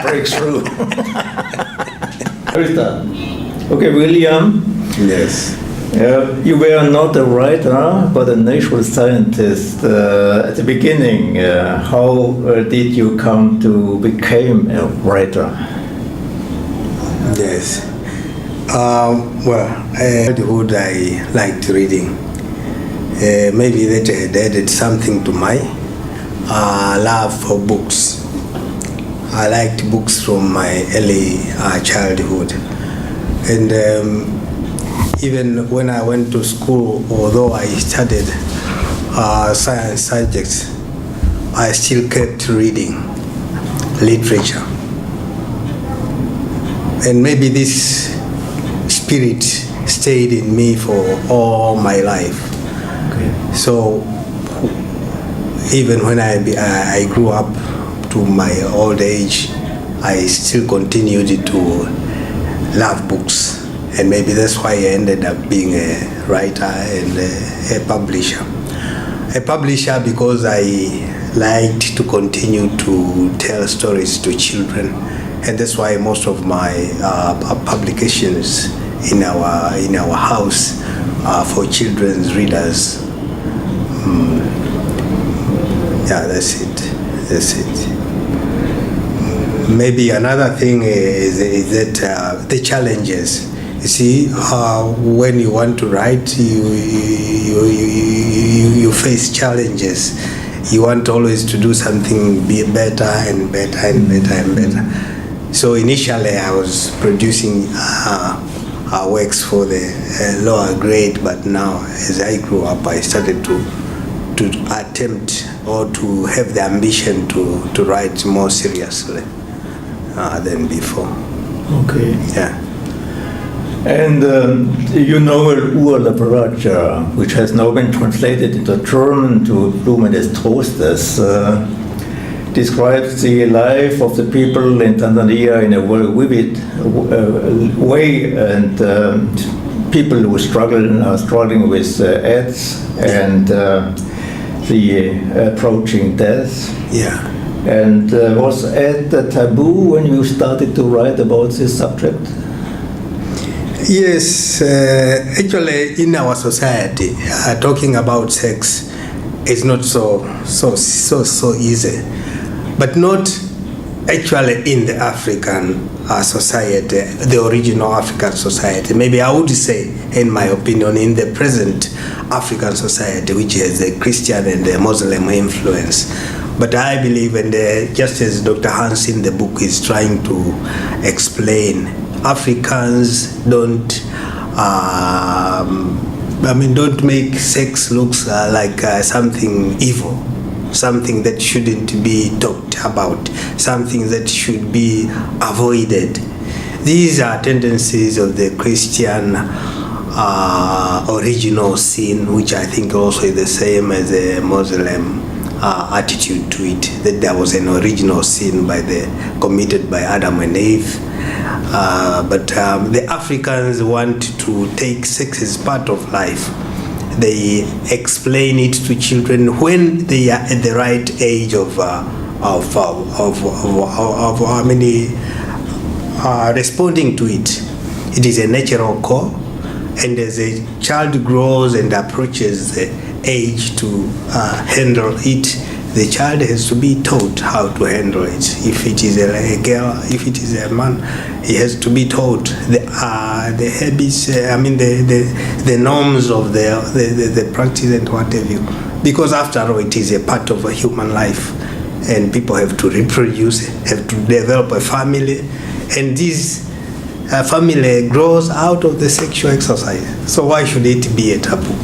Breakthrough. Okay, William. Yes. You were not a writer, but a natural scientist at the beginning. How did you come to become a writer? Yes. Childhood I liked reading. Maybe that had added something to my love for books. I liked books from my early childhood. And even when I went to school, although I studied science subjects, I still kept reading literature. And maybe this spirit stayed in me for all my life. Okay. So even when I grew up to my old age, I still continued to love books. And maybe that's why I ended up being a writer and a publisher. A publisher because I liked to continue to tell stories to children, and that's why most of my publications in our house are for children's readers. Yeah, that's it. Maybe another thing is that the challenges. You see, when you want to write, you face challenges. You want always to do something be better and better and better and better. So initially I was producing works for the lower grade, but now as I grew up, I started to attempt or to have the ambition to write more seriously than before. Okay. Yeah. And you know Urlaubsratscher, which has now been translated into German to Blumen des Trostes, describes the life of the people in Tanzania in a very vivid way, and people who are struggling with AIDS and the approaching death. Yeah. And was AIDS a taboo when you started to write about this subject? Yes, actually in our society, talking about sex is not so easy, but not actually in the African society, the original African society. Maybe I would say, in my opinion, in the present African society, which has a Christian and a Muslim influence. But I believe, and just as Dr. Hans in the book is trying to explain, Africans don't make sex looks like something evil, something that shouldn't be talked about, something that should be avoided. These are tendencies of the Christian original sin, which I think also is the same as the Muslim attitude to it, that there was an original sin committed by Adam and Eve. But the Africans want to take sex as part of life. They explain it to children when they are at the right age of responding to it. It is a natural call, and as a child grows and approaches the age to handle it, the child has to be taught how to handle it. If it is a girl, if it is a man, he has to be taught the habits, the norms of the practice and what have you. Because after all, it is a part of a human life, and people have to reproduce, have to develop a family, and this family grows out of the sexual exercise. So why should it be a taboo?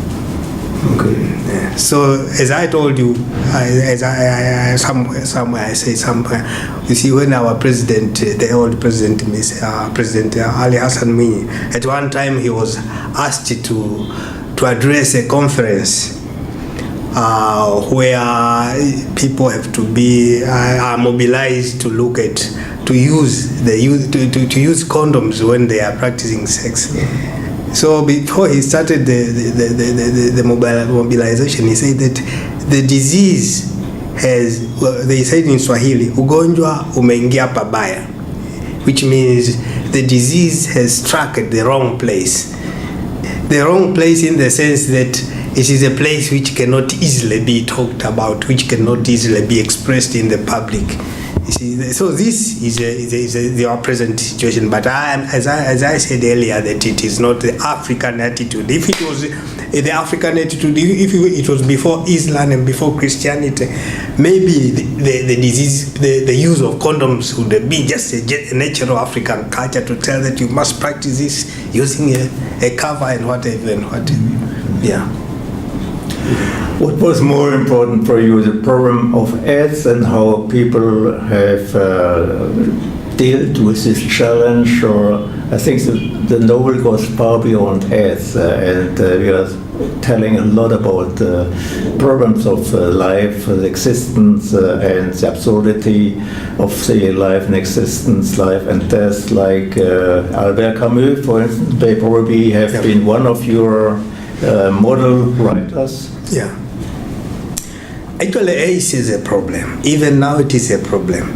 Okay. Yeah. So as I told you, somewhere, you see, when our president, the old president, President Ali Hassan Mwinyi, at one time he was asked to address a conference where people have to be mobilized to look at to use condoms when they are practicing sex. So before he started the mobilization, he said that the disease has, well, they said in Swahili, ugonjwa umeingia pabaya, which means the disease has struck at the wrong place. The wrong place in the sense that it is a place which cannot easily be talked about, which cannot easily be expressed in the public. You see, so this is our present situation. But as I said earlier, that it is not the African attitude. If it was the African attitude, if it was before Islam and before Christianity, maybe the disease, the use of condoms would be just a natural African culture to tell that you must practice this using a cover and whatever and whatever. Yeah. What was more important for you, the problem of AIDS and how people have dealt with this challenge? Or I think the novel goes far beyond AIDS, and we are telling a lot about problems of life, the existence, and the absurdity of the life and existence, life and death. Like Albert Camus, for instance, they probably have been one of your model writers. Yeah. Actually, AIDS is a problem. Even now it is a problem.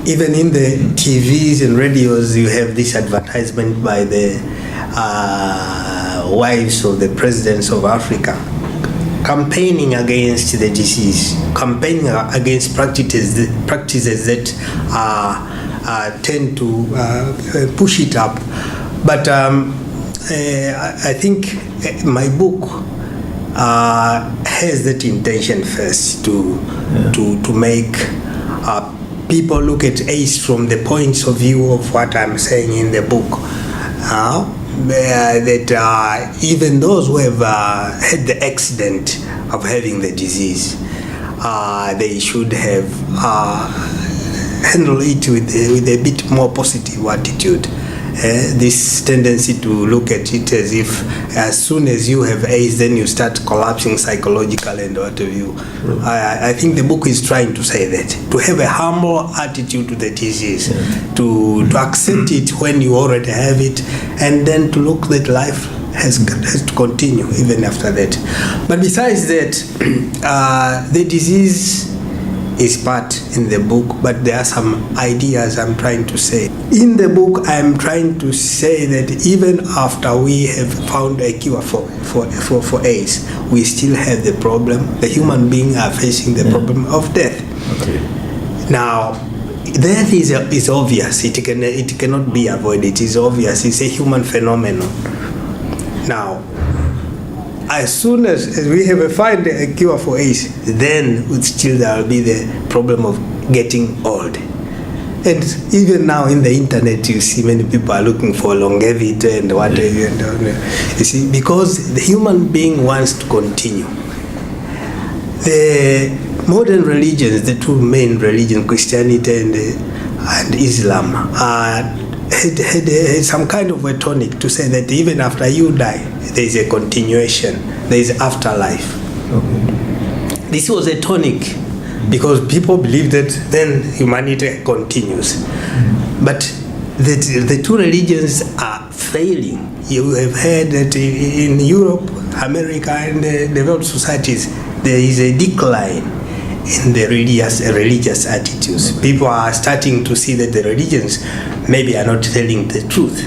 Even in the TVs and radios, you have this advertisement by the wives of the presidents of Africa campaigning against the disease, campaigning against practices that tend to push it up. But I think my book has that intention first to make people look at AIDS from the points of view of what I'm saying in the book. That even those who have had the accident of having the disease, they should have handled it with a bit more positive attitude. This tendency to look at it as if as soon as you have AIDS, then you start collapsing psychologically and what have you. I think the book is trying to say that, to have a humble attitude to the disease, to accept it when you already have it, and then to look that life has to continue even after that. But besides that, the disease is part in the book, but there are some ideas I'm trying to say. In the book, I'm trying to say that even after we have found a cure for AIDS, we still have the problem. The human beings are facing the problem of death. Okay. Now, death is obvious. It cannot be avoided. It is obvious. It's a human phenomenon. Now, as soon as we have found a cure for AIDS, then still there will be the problem of getting old. And even now in the internet, you see many people are looking for longevity and whatever. You see, because the human being wants to continue. The modern religions, the two main religions, Christianity and Islam, had some kind of a tonic to say that even after you die, there is a continuation, there is afterlife. Okay. This was a tonic because people believe that then humanity continues. But the two religions are failing. You have heard that in Europe, America, and the developed societies, there is a decline in the religious attitudes. People are starting to see that the religions maybe are not telling the truth.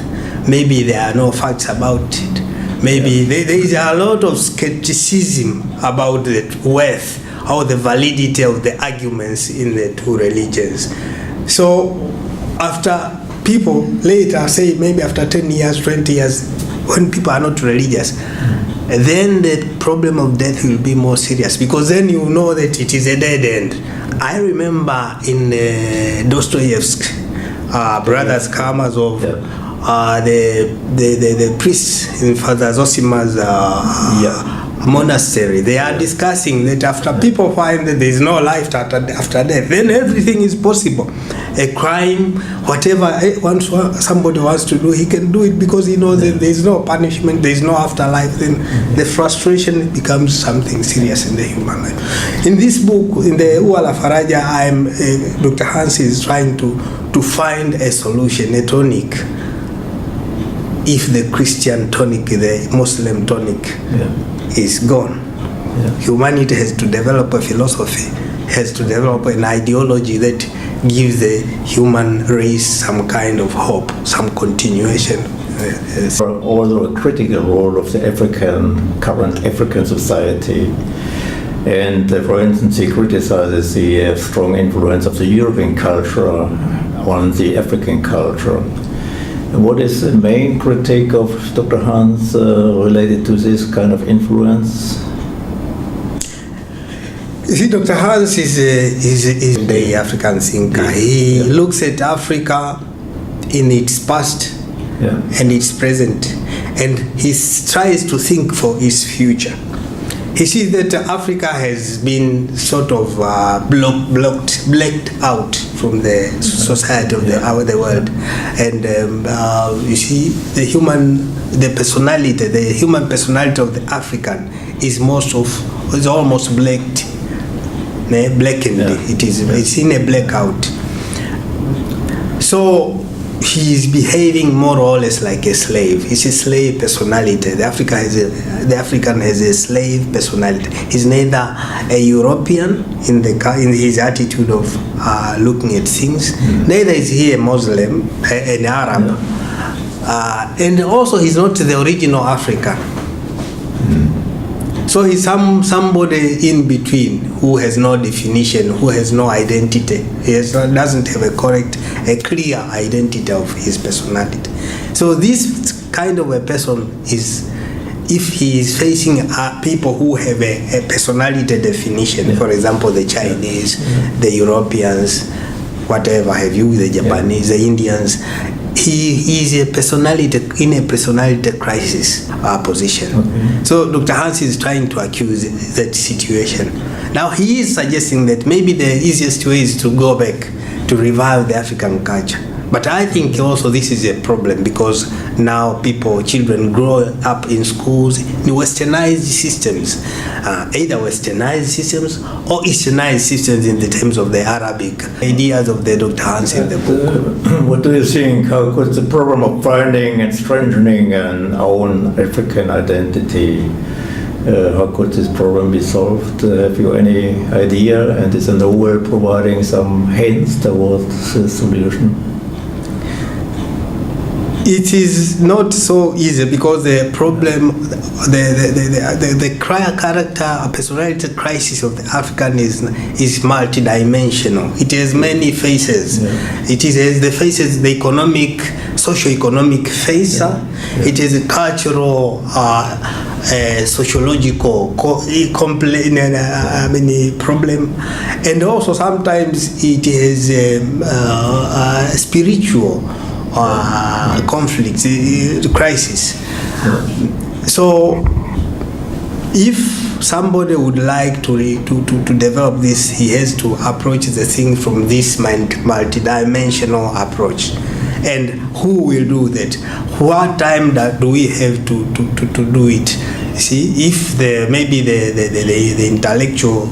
Maybe there are no facts about it. Maybe there is a lot of skepticism about the worth or the validity of the arguments in the two religions. So after people later say, maybe after 10 years, 20 years, when people are not religious, then the problem of death will be more serious, because then you know that it is a dead end. I remember in Dostoevsky, Brothers Karamazov, the priests in Father Zosima's monastery, they are discussing that after people find that there is no life after death, then everything is possible. A crime, whatever somebody wants to do, he can do it, because he knows that there is no punishment, there is no afterlife. Then the frustration becomes something serious in the human life. In this book, in the Uwala Faraja, Dr. Hans is trying to find a solution, a tonic. If the Christian tonic, the Muslim tonic is gone, humanity has to develop a philosophy, has to develop an ideology that gives the human race some kind of hope, some continuation. Yes. Also a critical role of the current African society. And for instance, he criticizes the strong influence of the European culture on the African culture. What is the main critique of Dr. Hans related to this kind of influence? You see, Dr. Hans is the African thinker. He looks at Africa in its past and its present, and he tries to think for its future. He sees that Africa has been sort of blacked out from the society of the world, and you see the human personality of the African is almost blackened. It's in a blackout. So he is behaving more or less like a slave. It's a slave personality. The African has a slave personality. He's neither a European in his attitude of looking at things, neither is he a Muslim, an Arab, and also he's not the original African. So he's somebody in between who has no definition, who has no identity. He doesn't have a clear identity of his personality. So this kind of a person is, if he is facing people who have a personality definition, for example, the Chinese, the Europeans, whatever have you, the Japanese, the Indians, he is in a personality crisis position. So Dr. Hans is trying to accuse that situation. Now he is suggesting that maybe the easiest way is to go back to revive the African culture. But I think also this is a problem, because now children grow up in schools in westernized systems, either westernized systems or easternized systems in the terms of the Arabic ideas of the Dr. Hans in the book. What do you think? How could the problem of finding and strengthening an own African identity, how could this problem be solved? Have you any idea? And is a novel providing some hints towards the solution? It is not so easy, because the problem, the character, personality crisis of the African is multidimensional. It has many faces. It has the faces, the economic, socio-economic face. It is a cultural, sociological problem, and also sometimes it is spiritual conflicts, crisis. So if somebody would like to develop this, he has to approach the thing from this multidimensional approach. And who will do that? What time do we have to do it? See, if maybe the intellectual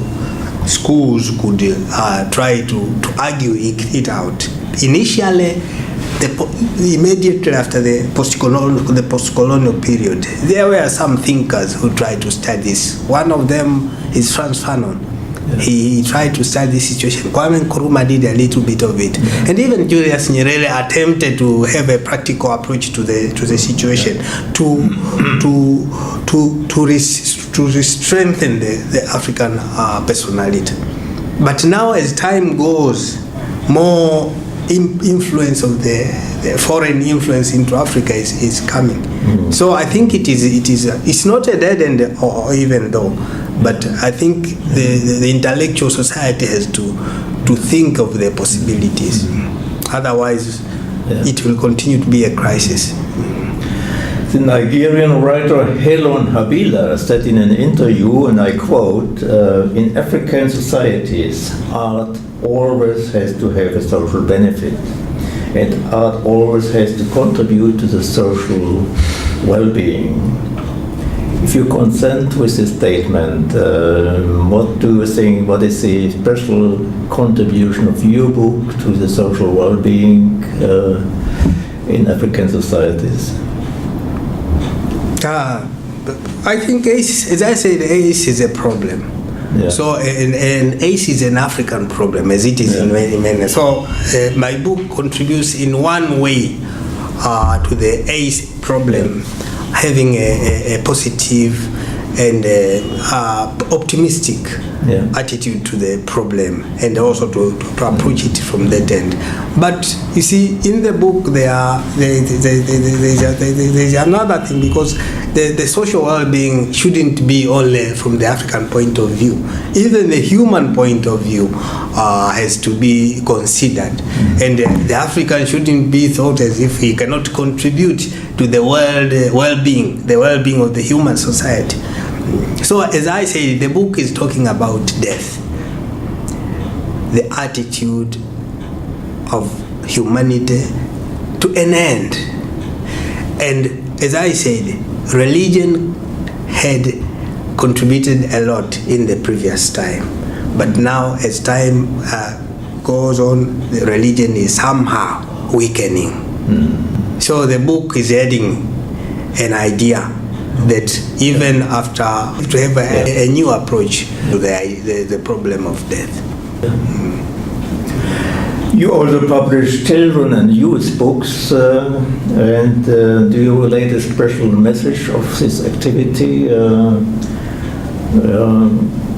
schools could try to argue it out. Initially, immediately after the post-colonial period, there were some thinkers who tried to study this. One of them is Frantz Fanon. He tried to study this situation. Kwame Nkrumah did a little bit of it, and even Julius Nyerere attempted to have a practical approach to the situation, to strengthen the African personality. But now, as time goes, more influence of the foreign influence into Africa is coming. So I think it's not a dead end, or even though, but I think the intellectual society has to think of the possibilities. Otherwise, it will continue to be a crisis. The Nigerian writer Helen Habila said in an interview, and I quote, "In African societies, art always has to have a social benefit, and art always has to contribute to the social well-being." If you consent with this statement, what do you think, what is the special contribution of your book to the social well-being in African societies? I think, as I said, AIDS is a problem. Yeah. So, and AIDS is an African problem, as it is in many. So, my book contributes in one way to the AIDS problem, having a positive and optimistic attitude to the problem, and also to approach it from that end. But you see, in the book there's another thing, because the social well-being shouldn't be only from the African point of view. Even the human point of view has to be considered, and the African shouldn't be thought as if he cannot contribute to the world well-being, the well-being of the human society. So, as I say, the book is talking about death, the attitude of humanity to an end. And as I said, religion had contributed a lot in the previous time. But now, as time goes on, the religion is somehow weakening. So the book is adding an idea that even after, to have a new approach to the problem of death. You also publish children and youth books, and do you relate a special message of this activity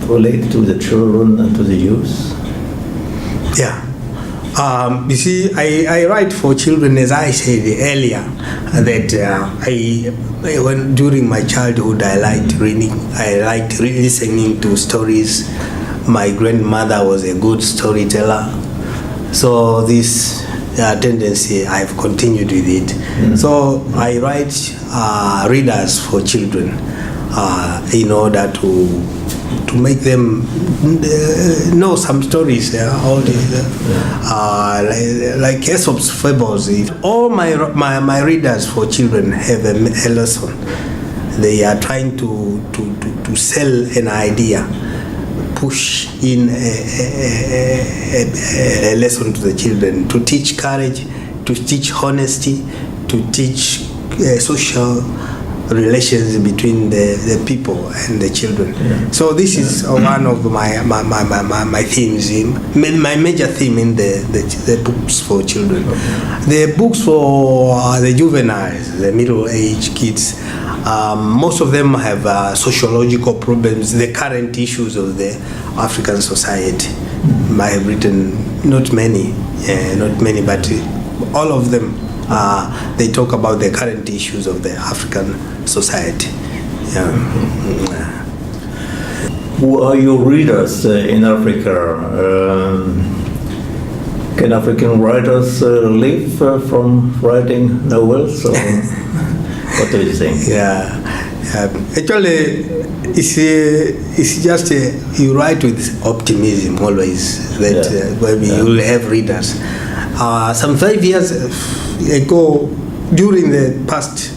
related to the children and to the youth? Yeah. You see, I write for children, as I said earlier, that when during my childhood I liked reading, I liked listening to stories. My grandmother was a good storyteller, so this tendency I've continued with it. So I write readers for children in order to make them know some stories, like Aesop's fables. All my readers for children have a lesson. They are trying to sell an idea, push in a lesson to the children, to teach courage, to teach honesty, to teach social relations between the people and the children. So this is one of my themes, my major theme in the books for children. The books for the juveniles, the middle-aged kids, most of them have sociological problems, the current issues of the African society. I have written not many, but all of them. They talk about the current issues of the African society. Who are your readers in Africa? Can African writers live from writing novels? Or what do you think? Actually, it's just you write with optimism always that maybe you will have readers. Some 5 years ago, during the past,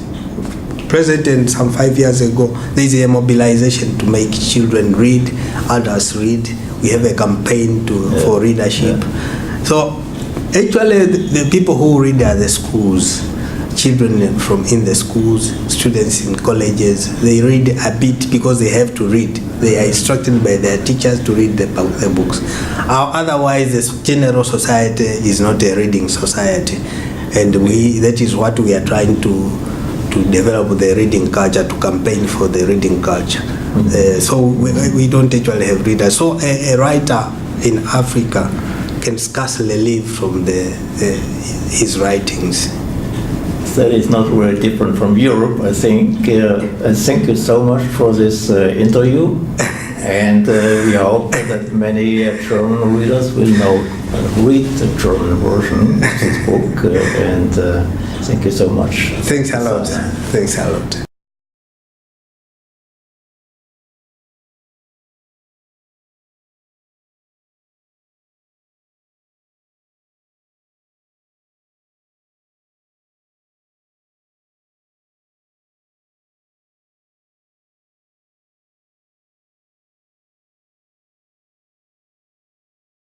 present and some 5 years ago, there is a mobilization to make children read, adults read. We have a campaign for readership. So actually the people who read are the schools, children from in the schools, students in colleges. They read a bit because they have to read. They are instructed by their teachers to read the books. Otherwise, the general society is not a reading society, and that is what we are trying to develop, the reading culture, to campaign for the reading culture. So we don't actually have readers. So a writer in Africa can scarcely live from his writings. That is not very different from Europe, I think. Thank you so much for this interview, and we hope that many German readers will now read the German version of this book, and thank you so much. Thanks a lot. Thanks a lot.